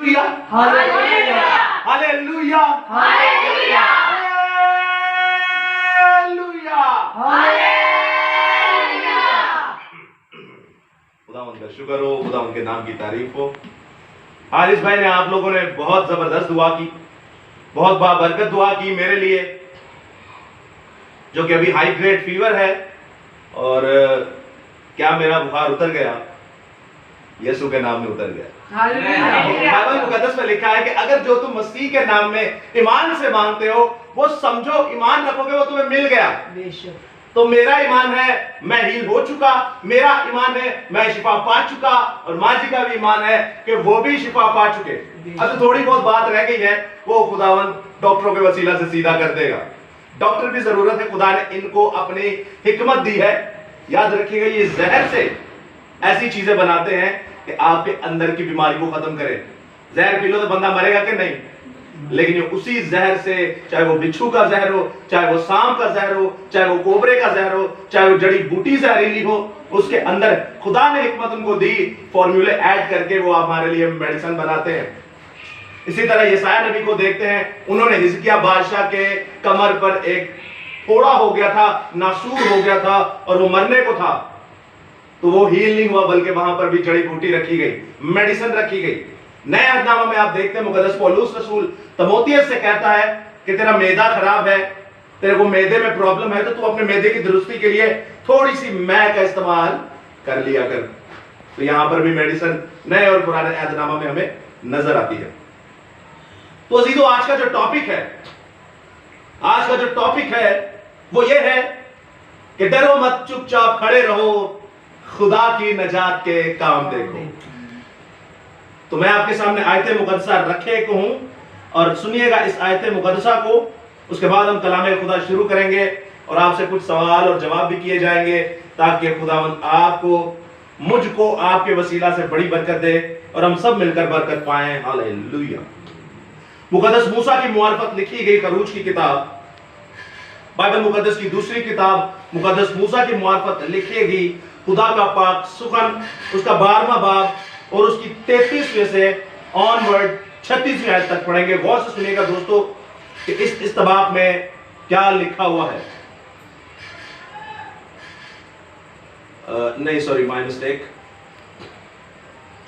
Hallelujah hallelujah hallelujah hallelujah. खुदावंद का शुक्र हो, खुदावंद के नाम की तारीफ हो। हारिस भाई ने, आप लोगों ने बहुत जबरदस्त दुआ की, बहुत बाबरकत दुआ की मेरे लिए, जो कि अभी हाई ग्रेड फीवर है। और क्या मेरा बुखार उतर गया? यीशु के नाम में उतर गया। बाइबल मुकद्दस में लिखा है कि अगर जो तुम मसीह के नाम में ईमान से मांगते हो, वो समझो ईमान रखोगे वो तुम्हें मिल गया। तो मेरा ईमान है मैं हील हो चुका, मेरा ईमान है मैं शिफा पा चुका, और माँ जी का भी ईमान है कि वो भी शिफा पा चुके। अब तो थोड़ी बहुत बात रह गई है, वो खुदावंद डॉक्टरों के वसीला से सीधा कर देगा। डॉक्टर की जरूरत है, खुदा ने इनको अपनी हिकमत दी है। याद रखिएगा, ये जहर से ऐसी चीजें बनाते हैं कि आपके अंदर की बीमारी को खत्म करें। जहर पी लो तो बंदा मरेगा कि नहीं, लेकिन ये उसी जहर से, चाहे वो बिच्छू का जहर हो, चाहे वो सांप का जहर हो, चाहे वो कोबरे का जहर हो, चाहे वो जड़ी बूटी जहरीली हो, उसके अंदर खुदा ने हिकमत उनको दी, फॉर्मूले ऐड करके वो हमारे लिए मेडिसिन बनाते हैं। इसी तरह यशायाह नबी को देखते हैं, उन्होंने हिजकिय्याह बादशाह के कमर पर एक फोड़ा हो गया था, नासूर हो गया था और वो मरने को था, तो वो हील नहीं हुआ, बल्कि वहां पर भी जड़ी बूटी रखी गई, मेडिसिन रखी गई। नए अहदनामा में आप देखते हैं, मुकद्दस पौलुस रसूल तीमुथियुस से कहता है कि तेरा मैदा खराब है, तेरे को मैदे में प्रॉब्लम है, तो तू अपने मैदे की दुरुस्ती के लिए थोड़ी सी मैं का इस्तेमाल कर लिया कर। तो यहां पर भी मेडिसिन नए और पुराने अहदनामा में हमें नजर आती है। तो अजीजों, आज का जो टॉपिक है वो ये है कि डरो मत, चुपचाप खड़े रहो, खुदा की नजात के काम देखो। तो मैं आपके सामने आयत मुकद्दसा रखे को हूं, और सुनिएगा इस आयत मुकद्दसा को। उसके बाद हम कलाम खुदा शुरू करेंगे और आपसे कुछ सवाल और जवाब भी किए जाएंगे, ताकि खुदावंद आपको, मुझको आपके वसीला से बड़ी बरकत दे और हम सब मिलकर बरकत पाएं। हालेलुया। मुकद्दस मूसा की मुआरफत लिखी गई खरूज की किताब, बाइबल मुकद्दस की दूसरी किताब, मुकद्दस मूसा की मुआरफत लिखी गई, खुदा का पाक सुखन, उसका 12वां बाब और उसकी 33वें से ऑनवर्ड 36वीं आयत तक पढ़ेंगे। गौर से सुनिएगा दोस्तों कि इस इस्तबाक में क्या लिखा हुआ है। नहीं, सॉरी, माय मिस्टेक।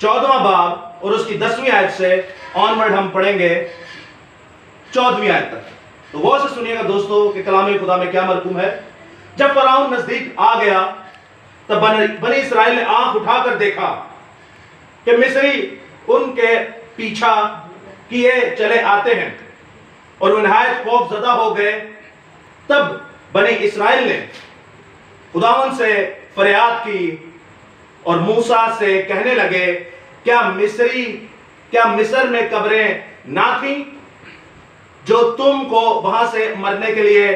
14वां बाब और उसकी 10वीं आयत से ऑनवर्ड हम पढ़ेंगे 14वीं आयत तक। तो गौर से सुनिएगा दोस्तों कि कलाम खुदा में क्या मरकूम है। जब फराउन नजदीक आ गया, तब बनी इसराइल ने आंख उठाकर देखा कि मिस्री उनके पीछा किए चले आते हैं, और वो निहायत खौफजदा हो गए। तब बनी इसराइल ने खुदावंद से फरियाद की और मूसा से कहने लगे, क्या मिस्र में कब्रें ना थी जो तुमको वहां से मरने के लिए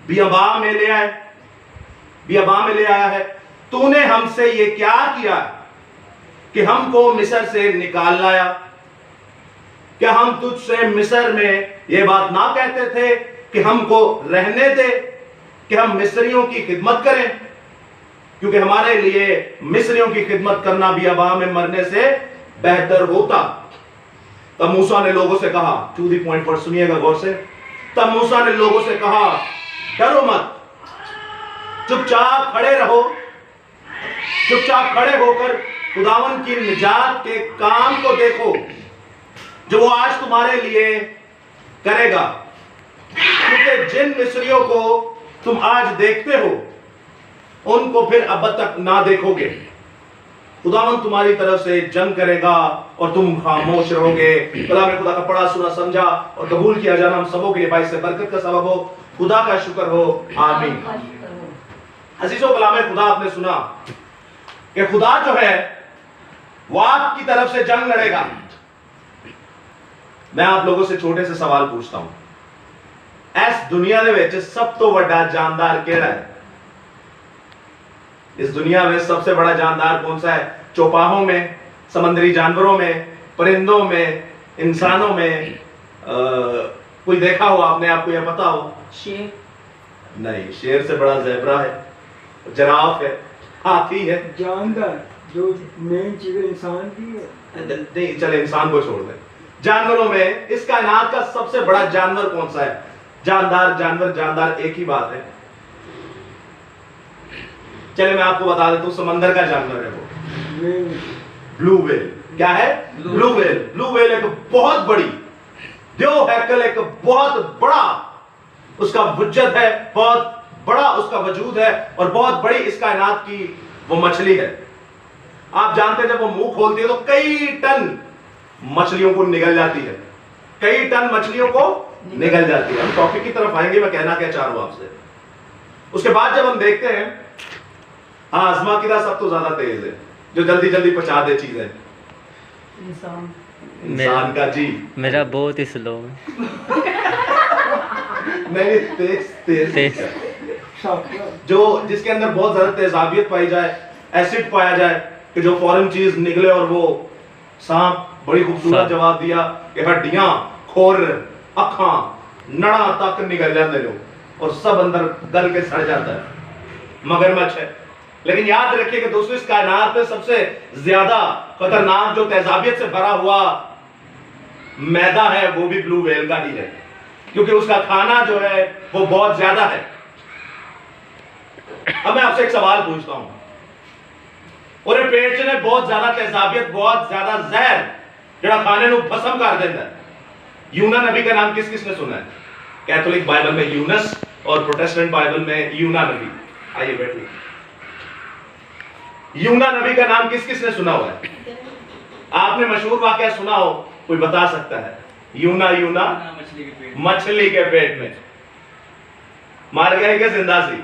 बियाबा में ले आया है? तूने हमसे ये क्या किया कि हमको मिस्र से निकाल लाया? क्या हम तुझसे मिस्र में ये बात ना कहते थे कि हमको रहने दे, कि हम मिस्रियों की खिदमत करें? क्योंकि हमारे लिए मिस्रियों की खिदमत करना बियाबा में मरने से बेहतर होता। तब मूसा ने लोगों से कहा, टू द पॉइंट पर सुनिएगा गौर से। तब मूसा ने लोगों से कहा, डरो मत, चुपचाप खड़े रहो, चुपचाप खड़े होकर खुदावन की निजात के काम को देखो जो वो आज तुम्हारे लिए करेगा। क्योंकि जिन मिस्रियों को तुम आज देखते हो, उनको फिर अब तक ना देखोगे। खुदावन तुम्हारी तरफ से जंग करेगा और तुम खामोश रहोगे। कलाम खुदा का पढ़ा सुना समझा और कबूल किया जाना हम सबों के लिए बाइस से बरकत का सबब हो। खुदा का शुक्र हो, आमीन। अजीजों, कलाम खुदा आपने सुना कि खुदा जो है वो आपकी तरफ से जंग लड़ेगा। मैं आप लोगों से छोटे से सवाल पूछता हूं, इस दुनिया दे विच सब तो बड़ा जानदार केड़ा है? इस दुनिया में सबसे बड़ा जानदार कौन सा है? चौपाहों में, समुद्री जानवरों में, परिंदों में, इंसानों में? कोई देखा हो आपने, आपको यह पता हो? शेर नहीं, शेर से बड़ा ज़ेब्रा है, जिराफ है, हाथी है। जानदार जो मेन चीज इंसान की है। नहीं, चले इंसान को छोड़ दें। जानवरों में इस कायनात का सबसे बड़ा जानवर कौन सा है? जानदार जानवर, जानदार एक ही बात है। चलिए मैं आपको बता देता हूं, समंदर का जानवर है वो ब्लू व्हेल। क्या है? Blue whale. ब्लू व्हेल एक बहुत बड़ी देव हैकल, एक बहुत बड़ा उसका वजूद है, बहुत बड़ा उसका वजूद है और बहुत बड़ी इस कायनात की वो मछली है। आप जानते हैं जब वो मुंह खोलती है तो कई टन मछलियों को निगल जाती है, कई टन मछलियों को निगल जाती है। हम टॉपिक की तरफ आएंगे, मैं कहना क्या चाह रहा हूं आपसे। उसके बाद जब हम देखते हैं, हाँ आजमा की राह सब तो ज्यादा तेज है, जो जल्दी जल्दी पहुंचा दे चीजें। इंसान का जी मेरा बहुत ही स्लो है। नहीं, तेज जो जिसके अंदर बहुत ज्यादा तेजाबियत पाई जाए, एसिड पाया जाए कि जो फॉरेन चीज निकले। और वो सांप बड़ी खूबसूरत जवाब दिया कि हड्डियां, खोर, अखा, नड़ा तक निकल जाते लोग और सब अंदर गल के सड़ जाता है। मगरमच्छ है। लेकिन याद रखिए कि दोस्तों इस कायनात में सबसे ज्यादा खतरनाक जो तेजाबियत से भरा हुआ मैदा है वो भी ब्लू व्हेल का ही है, क्योंकि उसका खाना जो है वो बहुत ज्यादा है। अब मैं आपसे एक सवाल पूछता हूं, और पेट ने बहुत ज्यादा तेजाबियत, बहुत ज्यादा जहर जड़ा खाने को भस्म कर देता है। यूना नबी का नाम किस किसने सुना है? कैथोलिक बाइबल में यूनस और प्रोटेस्टेंट बाइबल में यूना नबी। आइए बैठिए। यूना नबी का नाम किस किसने सुना हुआ है? आपने मशहूर वाकया सुना हो, कोई बता सकता है? यूना यूना मछली के पेट में मार गया क्या जिंदा सी?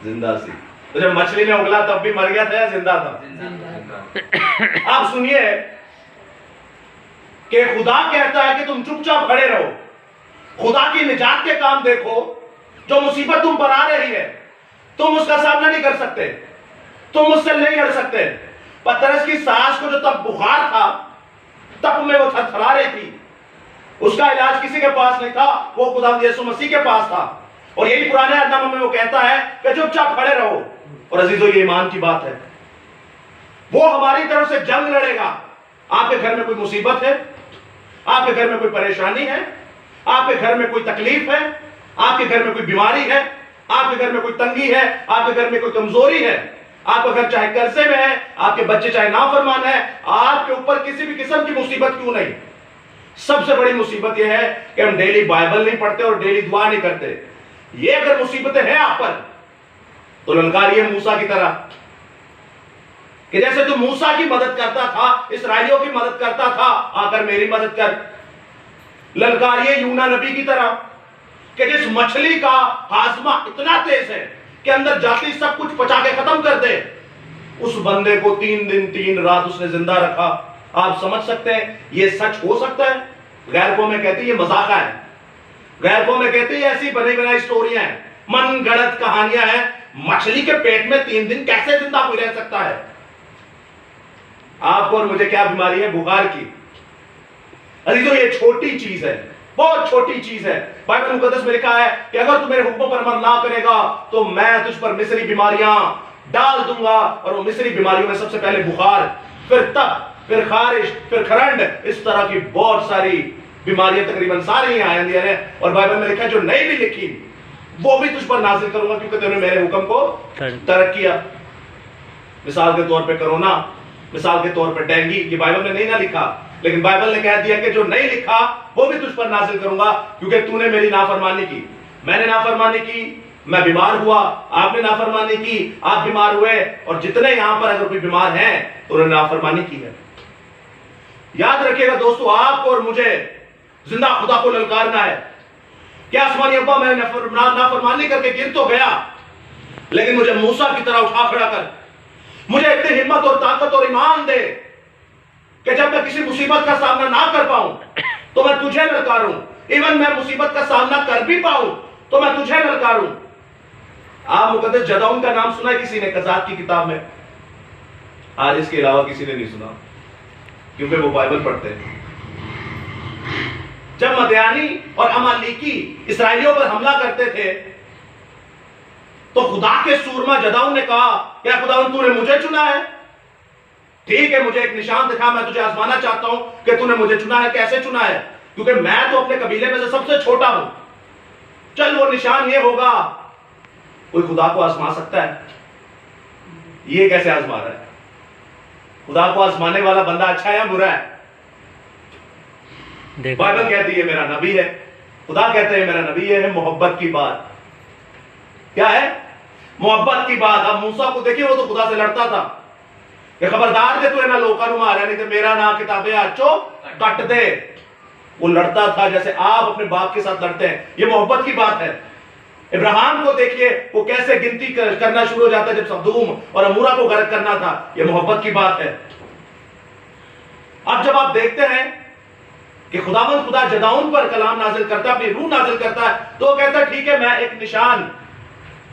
जिंदा सी। तो जब मछली ने उगला तब भी मर गया था या जिंदा था? आप सुनिए कि खुदा कहता है कि तुम चुपचाप खड़े रहो, खुदा की निजात के काम देखो। जो मुसीबत तुम पर आ रही है तुम उसका सामना नहीं कर सकते, तुम उससे नहीं लड़ सकते। पतरस की सास को जो तब बुखार था, तब में वो थरथरा रही थी, उसका इलाज किसी के पास नहीं था, वो खुदा यीशु मसीह के पास था। और यही पुराने अहदनामा में वो कहता है कि चुपचाप खड़े रहो। और अजीजों ये ईमान की बात है, वो हमारी तरफ से जंग लड़ेगा। आपके घर में कोई मुसीबत है, आपके घर में कोई परेशानी है, आपके घर में कोई तकलीफ है, आपके घर में कोई बीमारी है, आपके घर में कोई तंगी है, आपके घर में कोई कमजोरी है, आपका घर चाहे कर्जे में है, आपके बच्चे चाहे नाफरमान है, आपके ऊपर किसी भी किस्म की मुसीबत क्यों नहीं, सबसे बड़ी मुसीबत यह है कि हम डेली बाइबल नहीं पढ़ते और डेली दुआ नहीं करते। ये अगर मुसीबतें हैं आप पर तो ललकारिए मूसा की तरह कि जैसे तू मूसा की मदद करता था, इस्राएलियों की मदद करता था, आकर मेरी मदद कर। ललकारिए यूना नबी की तरह कि जिस मछली का हाजमा इतना तेज है कि अंदर जाती सब कुछ पचा के खत्म कर दे, उस बंदे को 3 दिन 3 रात उसने जिंदा रखा। आप समझ सकते हैं ये सच हो सकता है? गैर कौम में कहती है ये मजाक है, गैर कौम में कहती है ऐसी बनी बनाई स्टोरियां हैं, मन गढ़ंत कहानियां हैं। मछली के पेट में 3 दिन कैसे जिंदा कोई रह सकता है? आपको और मुझे क्या बीमारी है? बुखार की। अजीजों ये छोटी चीज है, बहुत छोटी चीज है। बाइबल मुकद्दस में लिखा है कि अगर तू मेरे हुक्मों पर अमल ना करेगा तो मैं तुझ पर मिस्री बीमारियां डाल दूंगा। और वो मिस्री बीमारियों में सबसे पहले बुखार, फिर तप, फिर खारिश, फिर खरंड, इस तरह की बहुत सारी बीमारियां तकरीबन सारी ही आयंदी है। और बाइबल में लिखा है जो नहीं भी लिखी वो भी तुझ पर नाजिल करूंगा क्योंकि तूने मेरे हुक्म को तर्क किया। मिसाल के तौर पे कोरोना, मिसाल के तौर पे डेंगू, ये बाइबल में नहीं ना लिखा, लेकिन बाइबल ने कह दिया कि जो नहीं लिखा वो भी तुझ पर नाजिल करूंगा क्योंकि तूने मेरी नाफरमानी की। मैंने नाफरमानी की, मैं बीमार हुआ, आपने नाफरमानी की, आप बीमार हुए, और जितने यहां पर अगर कोई बीमार हैं तो उन्होंने नाफरमानी की है। याद रखिएगा दोस्तों, आपको और मुझे जिंदा खुदा को ललकारना है। क्या आसमानी अब्बा मैं नाफरमानी करके गिर तो गया, लेकिन मुझे मूसा की तरह उठा खड़ा कर, मुझे इतनी हिम्मत और ताकत और ईमान दे कि जब मैं किसी मुसीबत का सामना ना कर पाऊं तो मैं तुझे ललकारूं। इवन मैं मुसीबत का सामना कर भी पाऊं तो मैं तुझे ललकारूं। आप मुकद्दस जदाउन का नाम सुना है किसी ने कज़ात की किताब में? आज इसके अलावा किसी ने नहीं सुना क्योंकि वो बाइबल पढ़ते हैं। जब मदयानी और अमालेकी इस्राएलियों पर हमला करते थे तो खुदा के सूरमा जदाउन ने कहा, क्या खुदावन तूने मुझे चुना है ठीक है, मुझे एक निशान दिखा, मैं तुझे आजमाना चाहता हूं कि तूने मुझे चुना है। कैसे चुना है? क्योंकि मैं तो अपने कबीले में से सबसे छोटा हूं। चल, वो निशान ये होगा। कोई खुदा को आजमा सकता है? ये कैसे आजमा रहा है? खुदा को आजमाने वाला बंदा अच्छा है या बुरा है? बाइबल कहती है मेरा नबी है, खुदा कहते हैं मेरा नबी है। मोहब्बत की बात क्या है? मोहब्बत की बात। अब मूसा को देखिए, वो तो खुदा से लड़ता था कि खबरदार दे तू ना लोका नु मारा, नहीं तो मेरा ना किताबें आचो कट दे। वो लड़ता था जैसे आप अपने बाप के साथ लड़ते हैं। ये मोहब्बत की बात है। इब्राहिम को देखिए, वो कैसे गिनती करना शुरू हो जाता है जब सदूम और अमूरा को गर्क करना था। ये मोहब्बत की बात है। अब जब आप देखते हैं कि खुदावंद खुदा जदाउन पर कलाम नाजिल करता है, अपनी रूह नाजिल करता है, तो कहता है ठीक है, मैं एक निशान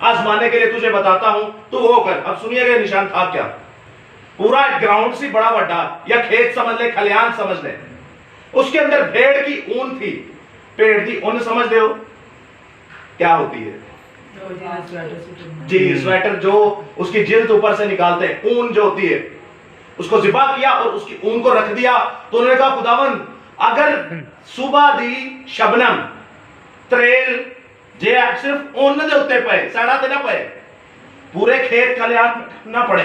आजमाने के लिए तुझे बताता हूं, तू वो कर। अब सुनिएगा निशान था क्या। पूरा एक ग्राउंड सी बड़ा बड़ा, या खेत समझ ले, खलियान समझ ले, उसके अंदर भेड़ की ऊन थी। पेड़ की ऊन समझ ले हो क्या होती है? जी, स्वेटर जो उसकी जिल्द ऊपर से निकालते हैं, ऊन जो होती है, उसको ज़िबा किया और उसकी ऊन को रख दिया। तो उन्होंने कहा खुदावंद अगर सुबह दी शबनम त्रेल जे सिर्फ ऊन दे उत्ते पे साड़ा ते ना पे, पूरे खेत खलियान ना पड़े,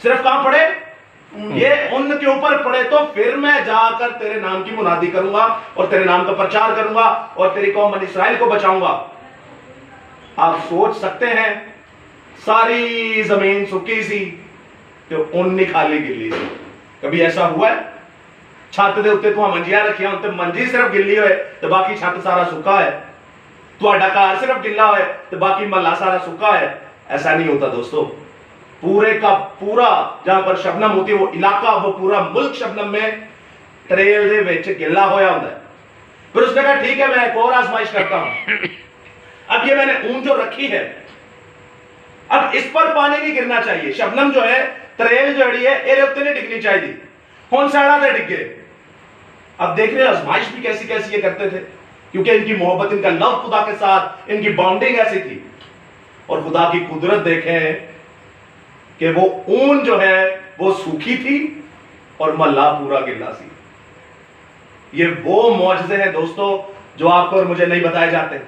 सिर्फ कहां पड़े? ये ऊन के ऊपर पड़े, तो फिर मैं जाकर तेरे नाम की मुनादी करूंगा और तेरे नाम का प्रचार करूंगा और तेरी कौम बनी इस्राएल को बचाऊंगा। आप सोच सकते हैं, सारी जमीन सूखी सी, तो ऊन नहीं खाली गिल्ली सी। कभी ऐसा हुआ है? छत दे उत्ते तुहां मंजियां रखियां, उत्ते मंजी सिर्फ गिल्ली होए तो बाकी छत सारा सूखा है। तुहाडा घर सिर्फ गिल्ला होए तो बाकी महला सारा सूखा है। ऐसा नहीं होता दोस्तों। पूरे का पूरा जहां पर शबनम होती है, वो इलाका, वो पूरा मुल्क शबनम में ट्रेल दे विच गिल्ला होया होता है। फिर उसने कहा ठीक है, मैं एक और आजमाइश करता हूं। अब ये मैंने ऊन जो रखी है, अब इस पर पानी नहीं गिरना चाहिए। शबनम जो है, त्रेल जड़ी है, एरे उत्ते नहीं डिगनी चाहिए। कौन साड़ा से डिगे? अब देख रहे आजमाइश भी कैसी कैसी ये करते थे, क्योंकि इनकी मोहब्बत, इनका लव खुदा के साथ, इनकी बॉन्डिंग ऐसी थी। और खुदा की कुदरत देखें कि वो ऊन जो है वो सूखी थी और मल्ला पूरा गिल्ला सी। ये वो मौजज़े हैं दोस्तों जो आपको और मुझे नहीं बताए जाते।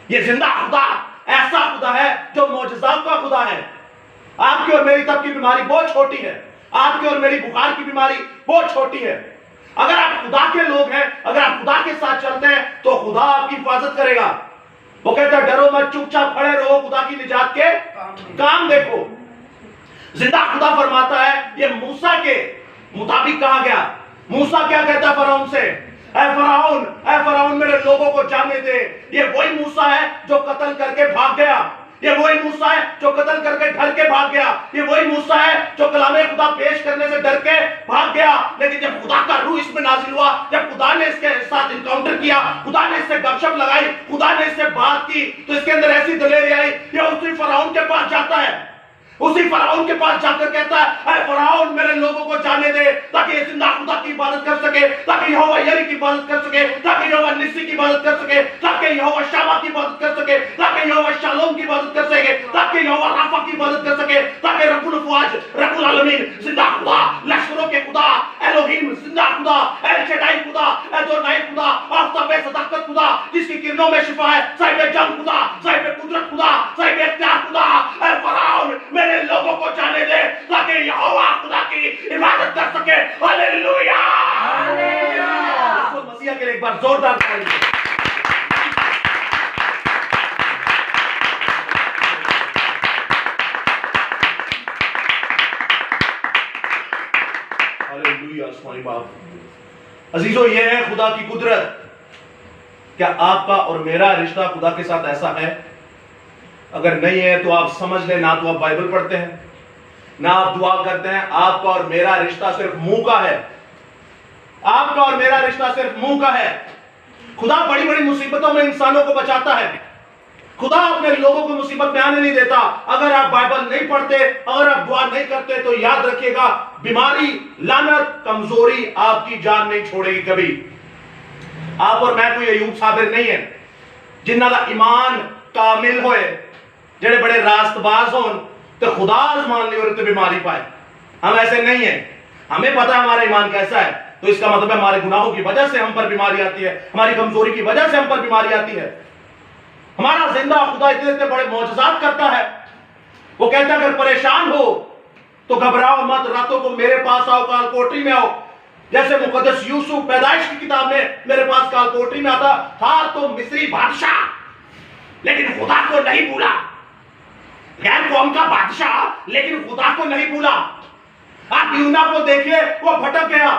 ये जिंदा खुदा ऐसा खुदा है जो मौजज़ात का खुदा है। आपकी और मेरी तब की बीमारी बहुत छोटी है, आपकी और मेरी बुखार की बीमारी बहुत छोटी है। अगर आप खुदा के लोग हैं, अगर आप खुदा के साथ चलते हैं, तो खुदा आपकी हिफाजत करेगा। वो कहता है डरो मत, चुपचाप खड़े रहो, खुदा की निजात के काम देखो। जिंदा खुदा फरमाता है, ये मूसा के मुताबिक कहा गया। मूसा क्या कहता है फराउन से? ऐ फराउन मेरे लोगों को जाने दे। ये वही मूसा है जो कत्ल करके भाग गया। ये वही मूसा है जो कत्ल करके डर के भाग गया। ये वही मूसा है जो कलामे खुदा पेश करने से डर के भाग गया। लेकिन जब खुदा का रूह इसमें नाजिल हुआ, जब खुदा ने इसके साथ इनकाउंटर किया, खुदा ने इससे गपशप लगाई, खुदा ने इससे बात की, तो इसके अंदर ऐसी दलेरी आई। ये उसी फराउन के पास जाता है, उसी फराउन के पास जाकर कहता है, ऐ फराउन मेरे लोगों को जाने दे, ताकि ये जिंदा खुदा की इबादत कर सके, ताकि यहोवा यरी की इबादत कर सके, ताकि यहोवा निस्सी की इबादत कर सके, ताकि यहोवा शामा की इबादत कर सके, ताकि यहोवा शालोम की इबादत कर सके, ताकि यहोवा राफा की इबादत कर सके, ताकि रब्बुल फवाज, रब्बुल आलमीन, जिंदा खुदा, लश्करों के खुदा, एलोहीम, जिंदा खुदा, एल शदाई खुदा, एदोनाई खुदा, आफ़ताबे सदाकत खुदा, जिसकी किरणों में शिफा है, साहिब जंग खुदा, साहिब कुदरत खुदा, साहिब इख्तियार खुदा, ऐ फराउन मेरे लोगों को जाने दे, ताकि यहोवा खुदा की इबादत कर सके। Hallelujah, hallelujah. यीशु मसीह के लिए एक बार जोरदार ताली। हालेलुया। सुनाई बाप अजीजों, ये है खुदा की कुदरत। क्या आपका और मेरा रिश्ता खुदा के साथ ऐसा है? अगर नहीं है तो आप समझ लें, ना तो आप बाइबल पढ़ते हैं, ना आप दुआ करते हैं। आपका और मेरा रिश्ता सिर्फ मुंह का है। आपका और मेरा रिश्ता सिर्फ मुंह का है। खुदा बड़ी बड़ी मुसीबतों में इंसानों को बचाता है। खुदा अपने लोगों को मुसीबत में आने नहीं देता। अगर आप बाइबल नहीं पढ़ते, अगर आप दुआ नहीं करते, तो याद रखिएगा, बीमारी, लानत, कमजोरी आपकी जान नहीं छोड़ेगी कभी। आप और मैं कोई अयूब साबिर नहीं है जिन्ना का ईमान कामिल होए, जेड़े बड़े रास्तबाज होन तो खुदा आजमान ली और बीमारी पाए। हम ऐसे नहीं है, हमें पता है हमारा ईमान कैसा है। तो इसका मतलब है हमारे गुनाहों की वजह से हम पर बीमारी आती है, हमारी कमजोरी की वजह से हम पर बीमारी आती है। हमारा जिंदा खुदा इतने इतने बड़े मौजज़ात करता है। वो कहता है अगर परेशान हो तो घबराओ मत, रातों को मेरे पास आओ, काल कोठरी में आओ। जैसे मुकद्दस यूसुफ पैदाइश की किताब में मेरे पास काल कोठरी में आता था तो मिस्री बादशाह, लेकिन खुदा को नहीं भूला। गैर कौम का बादशाह लेकिन खुदा को नहीं भूला। आप यूना को देखिए, वो भटक गया,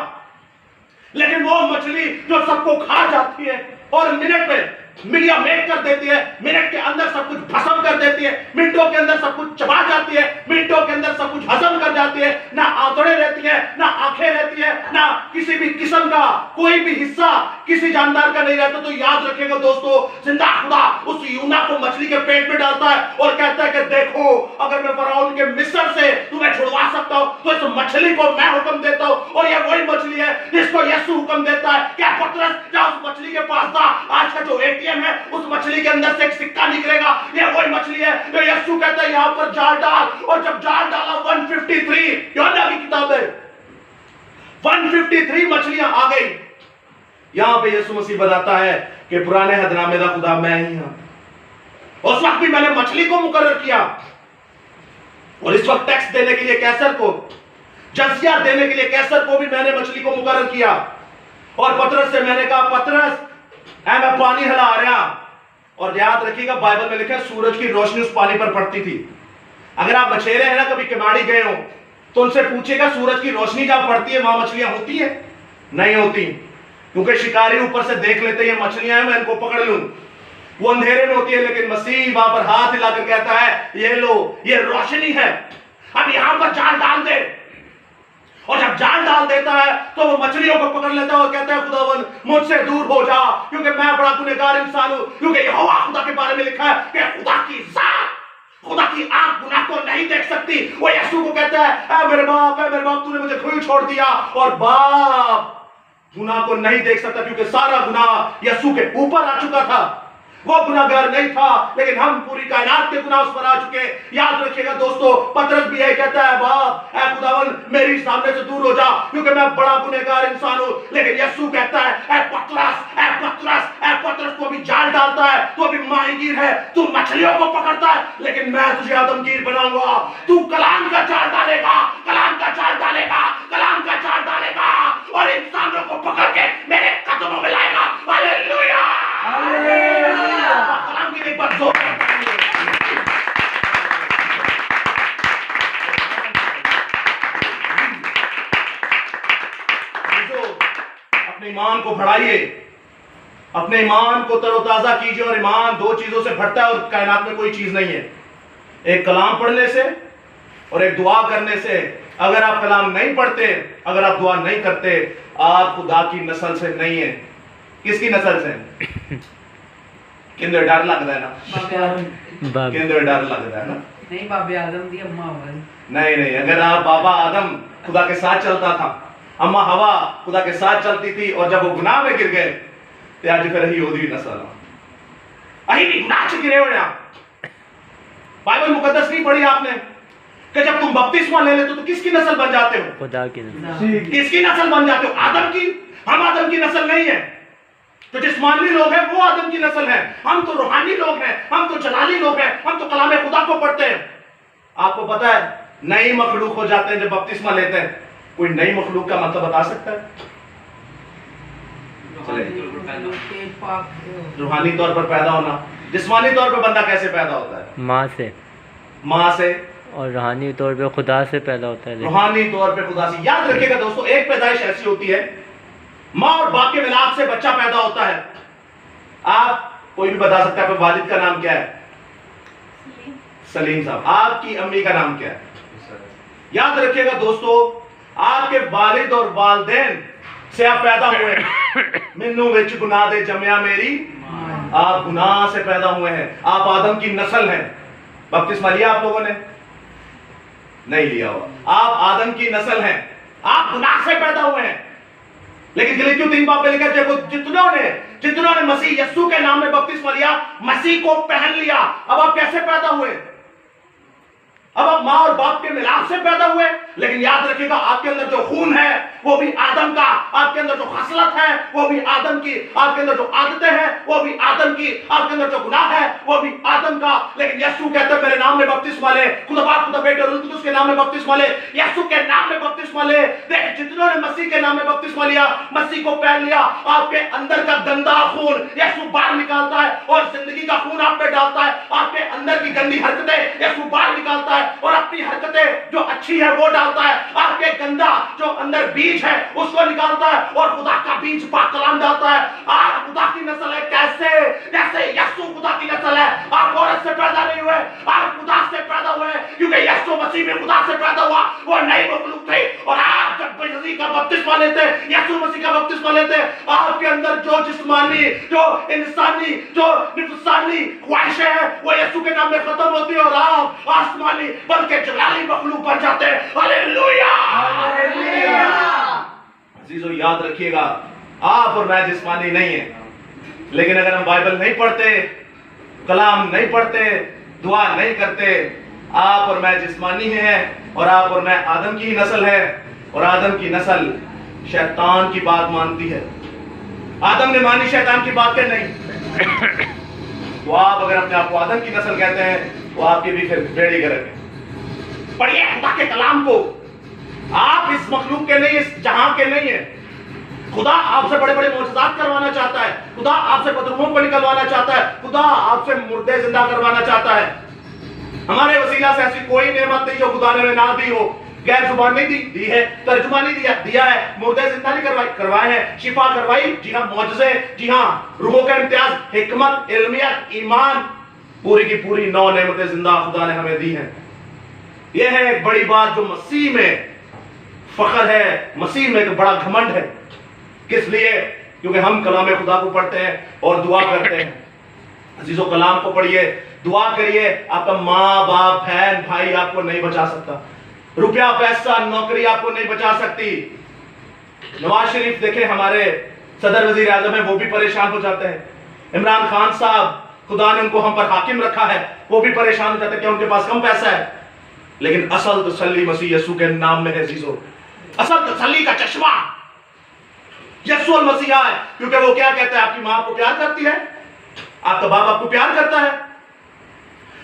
लेकिन वो मछली जो सबको खा जाती है और मिनट में मीडिया मेक कर देती है, मिनट के अंदर सब कुछ भस्म कर देती है, मिनटों के अंदर सब कुछ चबा जाती है, मिनटों के अंदर सब कुछ हजम कर जाती है। ना आंतड़े रहती है, ना आंखें रहती है, ना किसी भी किस्म का कोई भी हिस्सा किसी जानदार का नहीं रहता। तो याद रखिएगा दोस्तों, जिंदा खुदा उस यूना को मछली के पेट में डालता है और कहता है कि देखो, अगर मैं फराउन के मिस्र से तुम्हें छुड़वा सकता हूं तो इस मछली को मैं हुक्म देता हूं। और यह वही मछली है जिसको यीशु हुक्म देता है। क्या पतरस जा उस मछली के पास था, आज का जो एटीएम है उस मछली के अंदर से एक सिक्का निकलेगा। यह वही मछली है जो यीशु कहता है यहां पर जाल डाल। और जब जाल डाला 153 यूहन्ना की किताब है, 153 मछलियां आ गई। यहां पे यीशु मसीह बताता है कि पुराने हदनामे का खुदा मैं ही हूं। उस वक्त भी मैंने मछली को मुकर्रर किया और इस वक्त टैक्स देने के लिए कैसर को, जजिया देने के लिए कैसर को भी मैंने मछली को मुकर्रर किया। और पतरस से मैंने कहा पतरस मैं पानी हिला रहा। और याद रखिएगा बाइबल में लिखा है सूरज की रोशनी उस पानी पर पड़ती थी। अगर आप बछेरे हैं ना, कभी किमाड़ी गए हो तो उनसे पूछेगा सूरज की रोशनी जहां पड़ती है वहां मछलियां होती है? नहीं होती, क्योंकि शिकारी ऊपर से देख लेते हैं मछलियां हैं, मैं इनको पकड़ लूं। वो अंधेरे में होती है, लेकिन मसीह वहां पर हाथ हिलाकर कहता है ये लो, ये रोशनी है, अब यहां पर जाल डाल दे। और जब जाल डाल देता है तो वो मछलियों को पकड़ लेता है और कहता है खुदावन मुझसे दूर हो जा, क्योंकि मैं बड़ा गुनहगार इंसान हूं। क्योंकि यहोवा खुदा के बारे में लिखा है कि खुदा की जात, खुदा की आंख गुनाह को नहीं देख सकती। वो यीशु को कहता है मेरे बाप तूने मुझे क्यों छोड़ दिया? और बाप गुनाह को नहीं देख सकता क्योंकि सारा गुनाह यीशु के ऊपर आ चुका था। वो गुनाहगार नहीं था, लेकिन हम पूरी कायनात के गुनाह उस पर आ चुके। याद रखिएगा दोस्तों, पतरस भी यही कहता है बाप ऐ खुदावन मेरी सामने से दूर हो जा, क्योंकि मैं बड़ा गुनहगार इंसान हूं। लेकिन यीशु कहता है ऐ पतरस तू अभी जाल डालता है, तू अभी माहीगीर है, तू मछलियों को पकड़ता है, लेकिन मैं तुझे आदमगीर बनाऊंगा। तू कलाम का जाल डालेगा, कलाम का जाल डालेगा, कलाम का जाल डालेगा और इंसानों को पकड़ के मेरे कदमों में लाएगा। हालेलुया, कलाम की एक बात जोर अपने ईमान को बढ़ाइए, अपने ईमान को तरोताजा कीजिए। और ईमान दो चीजों से बढ़ता है और कायनात में कोई चीज नहीं है, एक कलाम पढ़ने से और एक दुआ करने से। अगर आप कलाम नहीं पढ़ते, अगर आप दुआ नहीं करते, आप खुदा की नस्ल से नहीं है। किसकी नस्ल से? किंदर डर लगता है ना, किंदर डर लगता है ना। नहीं बाबे आदम दी अम्मा हवा। नहीं, अगर आप बाबा आदम खुदा के साथ चलता था, अम्मा हवा खुदा के साथ चलती थी, और जब वो गुनाह में गिर गए तो आज फिर ही ओदी नस्ल अही भी गुनाह से गिरे हो। बाइबल मुकद्दस नहीं पढ़ी आपने कि जब तुम बपतिस्मा ले लेते हो तो किसकी नस्ल बन जाते हो? खुदा की नस्ल। किसकी नस्ल बन जाते हो? आदम की। हम आदम की नस्ल नहीं है। जो जिस्मानी लोग हैं वो आदम की नस्ल है, हम तो रूहानी लोग हैं, हम तो जलाली लोग हैं, हम तो कलाम खुदा को पढ़ते हैं। आपको पता है नई मखलूक हो जाते हैं जब बपतिस्मा लेते हैं। कोई नई मखलूक का मतलब बता सकता है? रूहानी तौर पर पैदा होना। जिस्मानी तौर पर बंदा कैसे पैदा होता है? माँ से। और रूहानी तौर पे खुदा से पैदा होता है। रूहानी तौर पे खुदा से। याद रखिएगा दोस्तों, एक पैदाइश ऐसी होती है माँ और बाप के मिलाप से बच्चा पैदा होता है। आप कोई भी बता सकता है आपके वालिद का नाम क्या है? सलीम साहब। आपकी अम्मी का नाम क्या है? याद रखिएगा दोस्तों, आपके वालिद और वालिदैन से आप पैदा हुए हैं। मिन्नू विच गुनाह दे जमया मेरी, आप गुनाह से पैदा हुए हैं। आप आदम की नस्ल हैं। बपतिस्मा लिया आप लोगों ने? नहीं लिया हुआ। आप आदम की नस्ल हैं, आप गुनाह से पैदा हुए हैं। लेकिन गलातियों 3 में लिखा है देखो जितनों ने मसीह यीशु के नाम में बपतिस्मा लिया, मसीह को पहन लिया। अब आप कैसे पैदा हुए? अब आप माँ और बाप के मिलाप से पैदा हुए, लेकिन याद रखिएगा आपके अंदर जो खून है वो भी आदम का, आपके अंदर जो खसलत है वो भी आदम की, आपके अंदर जो आदतें हैं वो भी आदम की, आपके अंदर जो गुनाह है वो भी आदम का। लेकिन यीशु कहते हैं मेरे नाम में बपतिस्मा ले, खुदा बाप खुदा बेटे और रूह के नाम में बपतिस्मा ले, यीशु के नाम में बपतिस्मा ले। देख जितनों ने मसीह के नाम में बपतिस्मा लिया, मसीह को पहन लिया, आपके अंदर का गंदा खून यीशु बाहर निकालता है और जिंदगी का खून आप पे डालता है। आपके अंदर की गंदी हरकतें यीशु बाहर निकालता है और अपनी हरकतें जो अच्छी है वो डालता है। आपके गंदा जो अंदर बीज है उसको निकालता है और खुदा का बीज पाक कलाम डालता है। आप खुदा की नस्ल है, कैसे? जैसे यीशु खुदा की नस्ल है। आप औरत से पैदा नहीं हुए, आप खुदा से पैदा हुए, क्योंकि यीशु मसीह में खुदा से पैदा हुआ, वो नई मखलूक थे। और आप जब मसीह का बपतिस्मा लेते, यीशु मसीह का बपतिस्मा लेते, आपके अंदर जो जिस्मानी, जो इंसानी, जो निफसानी ख्वाहिशें हैं वो यीशु के नाम में खत्म होती है और आप आसमानी बल्कि जलाली मखलूक बन जाते हैं। Hallelujah, hallelujah. अजीजों याद रखिएगा, आप और मैं जिस्मानी नहीं है, लेकिन अगर हम बाइबल नहीं पढ़ते, कलाम नहीं पढ़ते, दुआ नहीं करते, आप और मैं जिस्मानी हैं और आप और मैं आदम की ही नस्ल है और आदम की नस्ल शैतान की बात मानती है। आदम ने मानी शैतान की बात क्या नहीं। तो आप अगर अपने आप को आदम की नस्ल कहते हैं तो आपकी भी फिर बेड़ी गर्क है। पढ़िए खुदा के कलाम को। आप इस मखलूक के नहीं, इस जहां के नहीं है। खुदा आपसे बड़े बड़े मौजज़ात करवाना चाहता है, खुदा आपसे बदरूहों को निकलवाना चाहता है, खुदा आपसे मुर्दे जिंदा करवाना चाहता है। हमारे वसीला से ऐसी कोई नेमत नहीं जो खुदा ने ना दी हो। गैर जुबान नहीं दी है, तर्जुमा नहीं दिया है, मुर्दे जिंदा नहीं करवाए हैं, शिफा करवाई, जी हाँ मौजज़े, जी हाँ रूहों का इम्तियाज, हिकमत, इल्मियत, ईमान, पूरी की पूरी 9 नेमतें जिंदा खुदा ने हमें दी हैं। यह है एक बड़ी बात जो मसीह में फख्र है, मसीह में एक बड़ा घमंड है। किस लिए? क्योंकि हम कलाम खुदा को पढ़ते हैं और दुआ करते हैं। अजीजों कलाम को पढ़िए, दुआ करिए। आपका माँ बाप बहन भाई आपको नहीं बचा सकता, रुपया पैसा नौकरी आपको नहीं बचा सकती। नवाज शरीफ देखे हमारे सदर वजीर आजम है, वो भी परेशान हो जाते हैं। इमरान खान साहब, खुदा ने उनको हम पर हाकिम रखा है, वो भी परेशान हो जाते हैं कि उनके पास कम पैसा है। लेकिन असल तसल्ली मसीह यीशु के नाम में है। अजीजों असल तसल्ली का चश्मा यीशु मसीह है, क्योंकि वो क्या कहता है? आपकी मां आपको प्यार करती है, आपका बाप आपको प्यार करता है।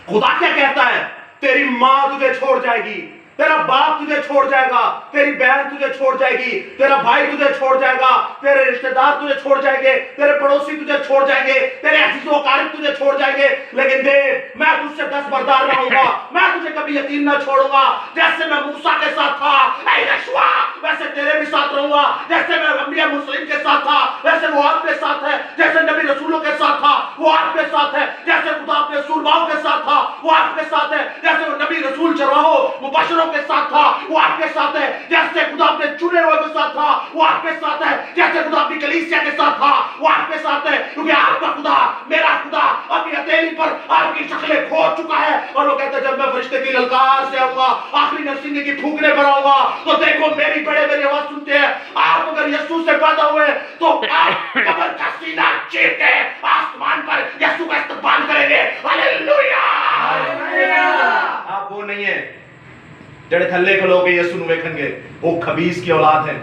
खुदा क्या कहता है? तेरी मां तुझे छोड़ जाएगी, तेरा बाप तुझे छोड़ जाएगा, तेरी बहन तुझे छोड़ जाएगी, तेरा भाई तुझे छोड़ जाएगा, तेरे रिश्तेदार तुझे छोड़ जाएंगे, तेरे पड़ोसी तुझे छोड़ जाएंगे, तेरे अजीज़ो क़रीब तुझे छोड़ जाएंगे। लेकिन देख, मैं तुझसे दस्तबरदार रहूंगा, मैं तुझे कभी यतीम ना छोड़ूंगा। जैसे मैं मूसा के साथ था ऐ यशुआ, वैसे तेरे भी साथ रहूंगा। जैसे मैं अंबिया मुस्लिम के साथ था वैसे वो आपके साथ है। जैसे नबी रसूलों के साथ था वो आपके साथ है। जैसे खुदा अपने सूरबाओं के साथ था वो आपके साथ है। जैसे वो नबी रसूल चरवाहों मुबशरों के साथ था वो आपके साथ है। जैसे खुदा अपने चुने हुए के साथ था वो आपके साथ है। जैसे खुदा अपनी कलीसिया के साथ था वो आपके साथ है। क्योंकि आपका खुदा, मेरा खुदा अपनी हथेली पर आपकी शक्लें खोद चुका है। और वो कहता है जब मैं फरिश्ते की ललकार से आऊंगा, आखिरी नफसीने की फूंकने पर आऊंगा, तो देखो मेरी बड़े मेरी आवाज सुनते हैं। आप अगर यीशु से पैदा हुए तो आप कब्र का सीना चीर के आसमान पर यीशु का इस्तकबाल करेंगे। Hallelujah, hallelujah. आप वो नहीं है जड़े थल्ले खलोगे यीशु नु वेखेंगे। वो खबीस की औलाद है,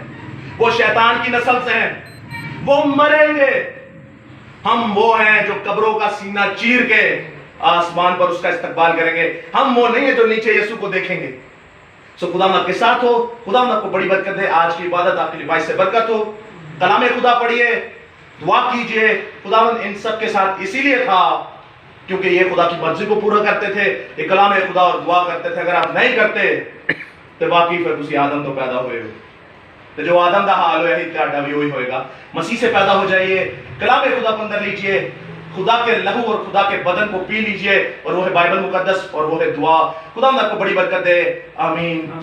वो शैतान की नस्ल से हैं, वो मरेंगे। हम वो हैं जो कब्रों का सीना चीर के आसमान पर उसका इस्तकबाल करेंगे। हम वो नहीं है जो नीचे यीशु को देखेंगे। सो खुदा आपके साथ हो, खुदा आपको बड़ी बरकत है। आज की इबादत आपके लिए बाइस से बरकत हो। कलाम खुदा पढ़िए, दुआ कीजिए। खुदावंद इन सब के साथ इसीलिए था क्योंकि ये खुदा की मर्जी को पूरा करते थे, ये कलाम खुदा और दुआ करते थे। अगर आप नहीं करते तो बाकी फिर उसी आदम तो पैदा हुए हो, तो जो आदम का हाल है त्याडा भी वही होएगा। मसीह से पैदा हो जाइए, कलाम खुदा को अंदर लीजिए, खुदा के लहू और खुदा के बदन को पी लीजिए, और वो है बाइबल मुकद्दस और वो है दुआ। खुदा आपको बड़ी बरकत दे। आमीन।